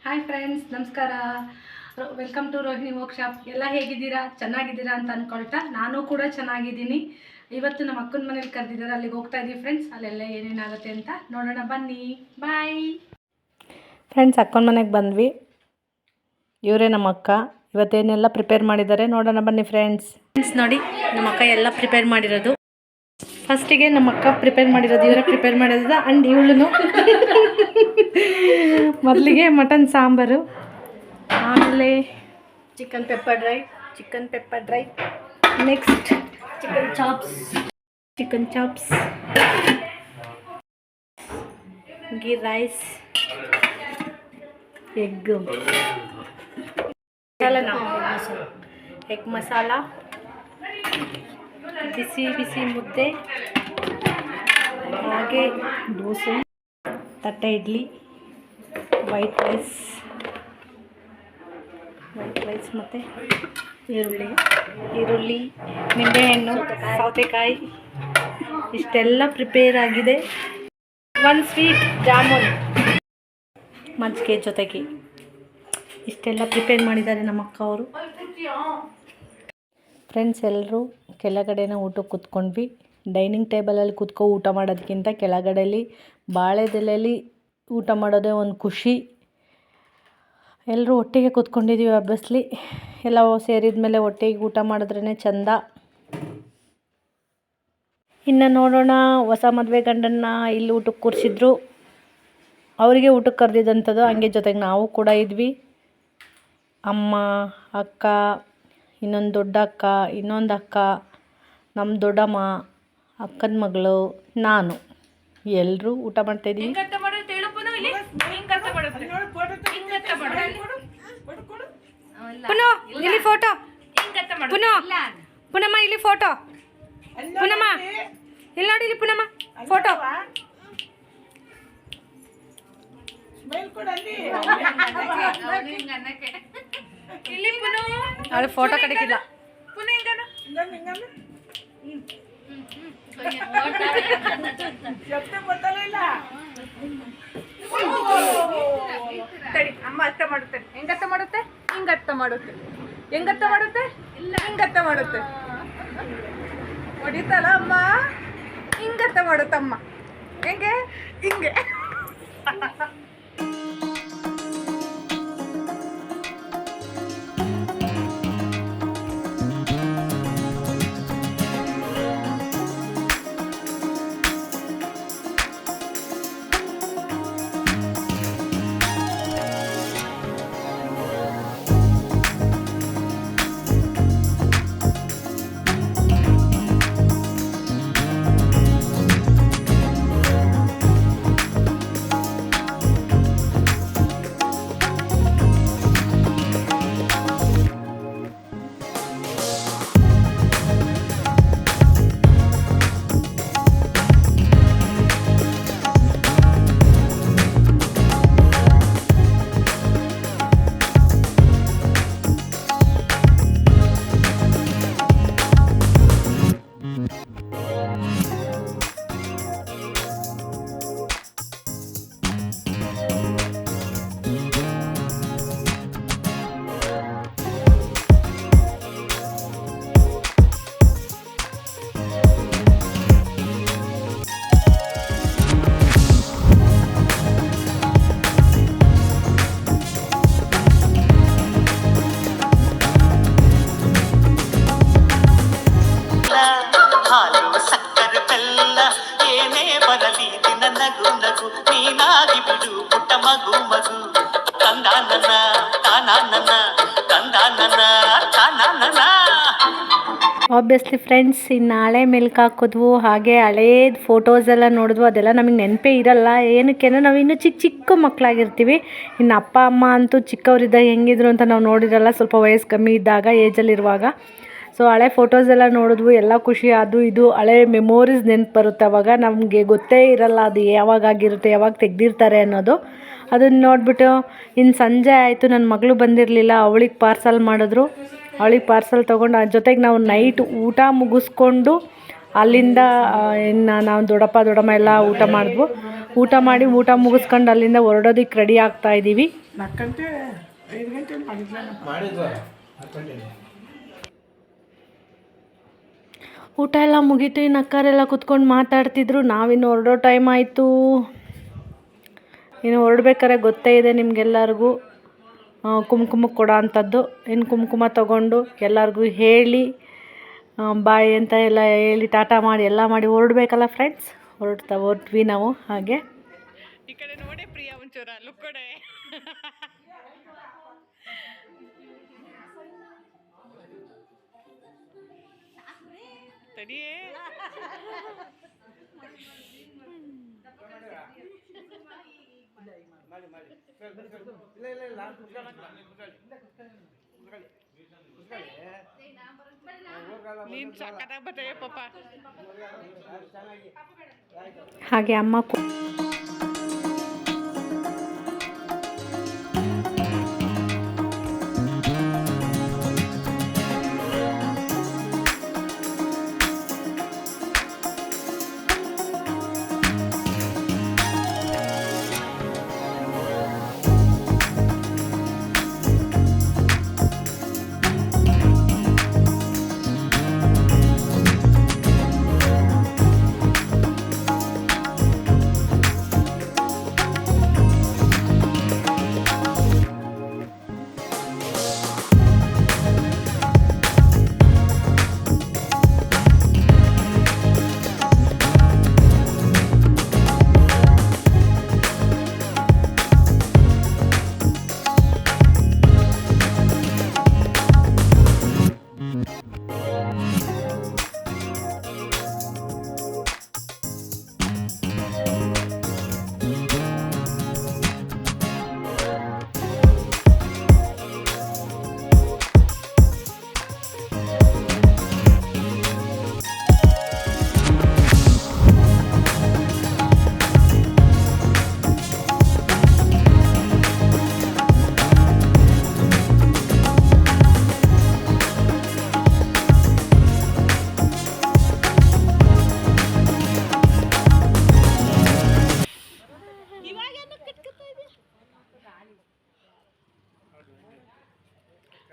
Hi friends, ನಮಸ್ಕಾರ. Welcome to Rohini workshop. ಎಲ್ಲ ಹೇಗಿದ್ದೀರಾ? ಚೆನ್ನಾಗಿದ್ದೀರಾ ಅಂತ ಅಂದ್ಕೊಳ್ತಾ ನಾನು ಕೂಡ ಚೆನ್ನಾಗಿದ್ದೀನಿ. ಇವತ್ತು ನಮ್ಮ ಅಕ್ಕನ ಮನೇಲಿ ಕರೆದಿದ್ದಾರೆ, ಅಲ್ಲಿಗೆ ಹೋಗ್ತಾ ಇದ್ದೀವಿ ಫ್ರೆಂಡ್ಸ್. ಅಲ್ಲೆಲ್ಲ ಏನೇನಾಗುತ್ತೆ ಅಂತ ನೋಡೋಣ ಬನ್ನಿ. Bye friends. ಅಕ್ಕನ ಮನೆಗೆ ಬಂದ್ವಿ. ಇವರೇ ನಮ್ಮ ಅಕ್ಕ. ಇವತ್ತೇನೆಲ್ಲ ಪ್ರಿಪೇರ್ ಮಾಡಿದ್ದಾರೆ ನೋಡೋಣ ಬನ್ನಿ ಫ್ರೆಂಡ್ಸ್. ನೋಡಿ, ನಮ್ಮ ಅಕ್ಕ ಎಲ್ಲ ಪ್ರಿಪೇರ್ ಮಾಡಿರೋದು. ಫಸ್ಟಿಗೆ ನಮ್ಮ ಅಕ್ಕ ಪ್ರಿಪೇರ್ ಮಾಡಿರೋದು, ಇವರೇ ಪ್ರಿಪೇರ್ ಮಾಡಿರೋದು. ಆ್ಯಂಡ್ ಇವಳು ಮೊದಲಿಗೆ ಮಟನ್ ಸಾಂಬಾರು, ಆಮೇಲೆ chicken pepper dry, next chicken chops, ghee rice, egg masala, ಬಿಸಿ ಮುದ್ದೆ, ಹಾಗೆ ದೋಸೆ, ತಟ್ಟೆ ಇಡ್ಲಿ, ವೈಟ್ ರೈಸ್ ಮತ್ತು ಈರುಳ್ಳಿ, ನಿಂಬೆಹಣ್ಣು, ಸೌತೆಕಾಯಿ, ಇಷ್ಟೆಲ್ಲ ಪ್ರಿಪೇರ್ ಆಗಿದೆ. ಒಂದು ಸ್ವೀಟ್ ಜಾಮೂನ್, ಮಜ್ಜಿಗೆ ಜೊತೆಗೆ ಇಷ್ಟೆಲ್ಲ ಪ್ರಿಪೇರ್ ಮಾಡಿದ್ದಾರೆ ನಮ್ಮ ಅಕ್ಕ ಅವರು. ಫ್ರೆಂಡ್ಸ್, ಎಲ್ಲರೂ ಕೆಳಗಡೆನ ಊಟಕ್ಕೆ ಕೂತ್ಕೊಂಡ್ವಿ. ಡೈನಿಂಗ್ ಟೇಬಲಲ್ಲಿ ಕೂತ್ಕೊ ಊಟ ಮಾಡೋದಕ್ಕಿಂತ ಕೆಳಗಡೆಯಲ್ಲಿ ಬಾಳೆದೆಲೆಯಲ್ಲಿ ಊಟ ಮಾಡೋದೇ ಒಂದು ಖುಷಿ. ಎಲ್ಲರೂ ಒಟ್ಟಿಗೆ ಕೂತ್ಕೊಂಡಿದ್ದೀವಿ. ಅಬ್ಬಿಯಸ್ಲಿ ಎಲ್ಲ ಸೇರಿದ ಮೇಲೆ ಒಟ್ಟಿಗೆ ಊಟ ಮಾಡಿದ್ರೇ ಚೆಂದ. ಇನ್ನು ನೋಡೋಣ, ಹೊಸ ಮದುವೆ ಗಂಡನ್ನ ಇಲ್ಲಿ ಊಟಕ್ಕೆ ಕೂರಿಸಿದ್ರು. ಅವರಿಗೆ ಊಟಕ್ಕೆ ಕರೆದಿದ್ದಂಥದ್ದು. ಹಂಗೆ ಜೊತೆಗೆ ನಾವು ಕೂಡ ಇದ್ವಿ. ಅಮ್ಮ, ಅಕ್ಕ, ಇನ್ನೊಂದು ದೊಡ್ಡ ಅಕ್ಕ, ಇನ್ನೊಂದು ಅಕ್ಕ, ನಮ್ಮ ದೊಡ್ಡಮ್ಮ, ಅಕ್ಕನ ಮಗಳು, ನಾನು ಎಲ್ಲರೂ ಊಟ ಮಾಡ್ತಾಯಿದ್ದೀವಿ. ಇಲ್ಲಿ ಫೋಟೋ, ಪುನಮ್ಮ ಇಲ್ಲಿ ಫೋಟೋ, ಪುನಮ್ಮ ಇಲ್ಲಿ ನೋಡಿ, ಇಲ್ಲಿ ಪುನಮ್ಮ ಫೋಟೋ. ಅವಳು ಫೋಟೋ ಕಡಿಕಿಲ್ಲ. ಅಮ್ಮ ಅರ್ಥ ಮಾಡುತ್ತೆ. ಹೆಂಗರ್ಥ ಮಾಡುತ್ತೆ? ಹಿಂಗರ್ಥ ಮಾಡುತ್ತೆ. ಹೆಂಗರ್ಥ ಮಾಡುತ್ತೆ? ಹಿಂಗರ್ಥ ಮಾಡುತ್ತೆ. ಹೊಡಿತಲ್ಲ ಅಮ್ಮ, ಹಿಂಗರ್ಥ ಮಾಡುತ್ತಮ್ಮ. ಹೆಂಗೆ? ಹಿಂಗೆ. ಆಬ್ವಿಯಸ್ಲಿ ಫ್ರೆಂಡ್ಸ್, ಇನ್ನು ಹಳೆ ಮೆಲ್ಕು ಹಾಕಿದ್ವು, ಹಾಗೆ ಹಳೇದು ಫೋಟೋಸ್ ಎಲ್ಲ ನೋಡಿದ್ವು. ಅದೆಲ್ಲ ನಮಗೆ ನೆನಪೇ ಇರಲ್ಲ. ಏನಕ್ಕೆಂದರೆ ನಾವು ಇನ್ನೂ ಚಿಕ್ಕ ಮಕ್ಕಳಾಗಿರ್ತೀವಿ. ಇನ್ನು ಅಪ್ಪ ಅಮ್ಮ ಅಂತೂ ಚಿಕ್ಕವರಿದ್ದಾಗ ಹೆಂಗಿದ್ರು ಅಂತ ನಾವು ನೋಡಿರಲ್ಲ. ಸ್ವಲ್ಪ ವಯಸ್ಸು ಕಮ್ಮಿ ಇದ್ದಾಗ, ಏಜಲ್ಲಿರುವಾಗ. ಸೊ ಹಳೆ ಫೋಟೋಸ್ ಎಲ್ಲ ನೋಡಿದ್ವು, ಎಲ್ಲ ಖುಷಿ. ಅದು ಇದು ಹಳೆ ಮೆಮೊರೀಸ್ ನೆನಪು ಬರುತ್ತೆ. ಅವಾಗ ನಮಗೆ ಗೊತ್ತೇ ಇರಲ್ಲ ಅದು ಯಾವಾಗ ಆಗಿರುತ್ತೆ, ಯಾವಾಗ ತೆಗೆದಿರ್ತಾರೆ ಅನ್ನೋದು. ಅದನ್ನು ನೋಡಿಬಿಟ್ಟು ಇನ್ನು ಸಂಜೆ ಆಯಿತು. ನನ್ನ ಮಗಳು ಬಂದಿರಲಿಲ್ಲ, ಅವಳಿಗೆ ಪಾರ್ಸಲ್ ಮಾಡಿದ್ರು. ಅವಳಿಗೆ ಪಾರ್ಸಲ್ ತೊಗೊಂಡು ಅದ್ರ ಜೊತೆಗೆ ನಾವು ನೈಟ್ ಊಟ ಮುಗಿಸ್ಕೊಂಡು ಅಲ್ಲಿಂದ ಇನ್ನು ನಾವು ದೊಡ್ಡಪ್ಪ ದೊಡ್ಡಮ್ಮ ಎಲ್ಲ ಊಟ ಮಾಡಿದ್ವು. ಊಟ ಮಾಡಿ ಊಟ ಮುಗಿಸ್ಕೊಂಡು ಅಲ್ಲಿಂದ ಹೊರಡೋದಕ್ಕೆ ರೆಡಿ ಆಗ್ತಾ ಇದ್ದೀವಿ. 4 ಗಂಟೆ 5 ಗಂಟೆ ಊಟ ಎಲ್ಲ ಮುಗೀತು. ಇನ್ನು ಅಕ್ಕರೆಲ್ಲ ಕುತ್ಕೊಂಡು ಮಾತಾಡ್ತಿದ್ರು. ನಾವಿನ್ನು ಹೊರಡೋ ಟೈಮ್ ಆಯಿತು. ಇನ್ನು ಹೊರಡ್ಬೇಕಾರೆ ಗೊತ್ತೇ ಇದೆ ನಿಮಗೆಲ್ಲರಿಗೂ ಕುಂಕುಮ ಕೊಡೋ ಅಂಥದ್ದು. ಇನ್ನು ಕುಂಕುಮ ತೊಗೊಂಡು ಎಲ್ಲರಿಗೂ ಹೇಳಿ ಬಾಯ್ ಅಂತ ಎಲ್ಲ ಹೇಳಿ ಟಾಟಾ ಮಾಡಿ ಎಲ್ಲ ಮಾಡಿ ಹೊರಡ್ಬೇಕಲ್ಲ ಫ್ರೆಂಡ್ಸ್. ಹೊರಟ್ವಿ ನಾವು. ಹಾಗೆ ಈ ಕಡೆ ನೋಡಿ ಪ್ರಿಯಾ ಒಂಚೂರ ಲುಕ್ ಕೊಡೆ. ತಡಿಯೇ ನೀನು ಸಕ್ಕತ್ತಾಗಿ ಬರ್ತೇವೆ ಪಾಪ. ಹಾಗೆ ಅಮ್ಮ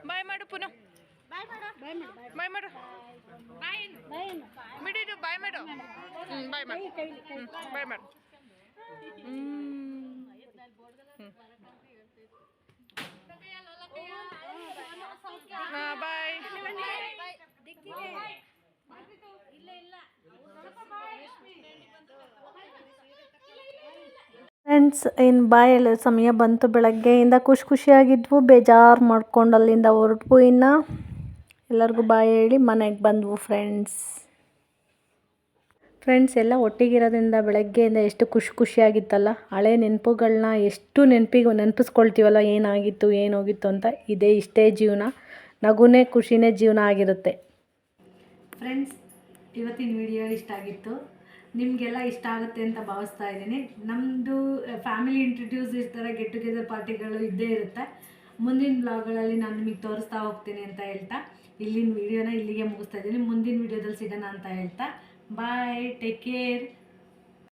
ಬಾಯ್ ಮಾಡು ಪುನಃ. ಬಾಯ್ ಮಾಡು. ಮಿಡಿದು ಬಾಯ್ ಮಾಡು. ಬಾಯ್ ಮಾಡು. ಬಾಯ್ ಮಾಡು. ಬಾಯ್. ಫ್ರೆಂಡ್ಸ್ ಇನ್ನು ಬಾಯೆಲ್ಲ ಸಮಯ ಬಂತು. ಬೆಳಗ್ಗೆಯಿಂದ ಖುಷಿಯಾಗಿದ್ವು. ಬೇಜಾರು ಮಾಡ್ಕೊಂಡು ಅಲ್ಲಿಂದ ಹೊರಟ್ವು. ಇನ್ನು ಎಲ್ಲರಿಗೂ ಬಾಯ್ ಹೇಳಿ ಮನೆಗೆ ಬಂದ್ವು ಫ್ರೆಂಡ್ಸ್ ಎಲ್ಲ ಒಟ್ಟಿಗಿರೋದ್ರಿಂದ ಬೆಳಗ್ಗೆಯಿಂದ ಎಷ್ಟು ಖುಷಿಯಾಗಿತ್ತಲ್ಲ. ಹಳೆ ನೆನಪುಗಳನ್ನ ಎಷ್ಟು ನೆನಪಿಸ್ಕೊಳ್ತೀವಲ್ಲ, ಏನಾಗಿತ್ತು ಏನೋಗಿತ್ತು ಅಂತ. ಇಷ್ಟೇ ಜೀವನ. ನಗುನೇ ಖುಷಿನೇ ಜೀವನ ಆಗಿರುತ್ತೆ ಫ್ರೆಂಡ್ಸ್. ಇವತ್ತಿನ ವಿಡಿಯೋ ಇಷ್ಟ ಆಗಿತ್ತು. ನಿಮಗೆಲ್ಲ ಇಷ್ಟ ಆಗುತ್ತೆ ಅಂತ ಭಾವಿಸ್ತಾ ಇದ್ದೀನಿ. ನಮ್ಮದು ಫ್ಯಾಮಿಲಿ ಇಂಟ್ರಡ್ಯೂಸ್ ಈ ಥರ ಗೆಟ್ ಟುಗೆದರ್ ಪಾರ್ಟಿಗಳು ಇದ್ದೇ ಇರುತ್ತೆ. ಮುಂದಿನ ಬ್ಲಾಗ್ಗಳಲ್ಲಿ ನಾನು ನಿಮಗೆ ತೋರಿಸ್ತಾ ಹೋಗ್ತೀನಿ ಅಂತ ಹೇಳ್ತಾ ಇಲ್ಲಿನ ವಿಡಿಯೋನ ಇಲ್ಲಿಗೆ ಮುಗಿಸ್ತಾ ಇದ್ದೀನಿ. ಮುಂದಿನ ವಿಡಿಯೋದಲ್ಲಿ ಸಿಗೋಣ ಅಂತ ಹೇಳ್ತಾ ಬಾಯ್, ಟೇಕ್ ಕೇರ್.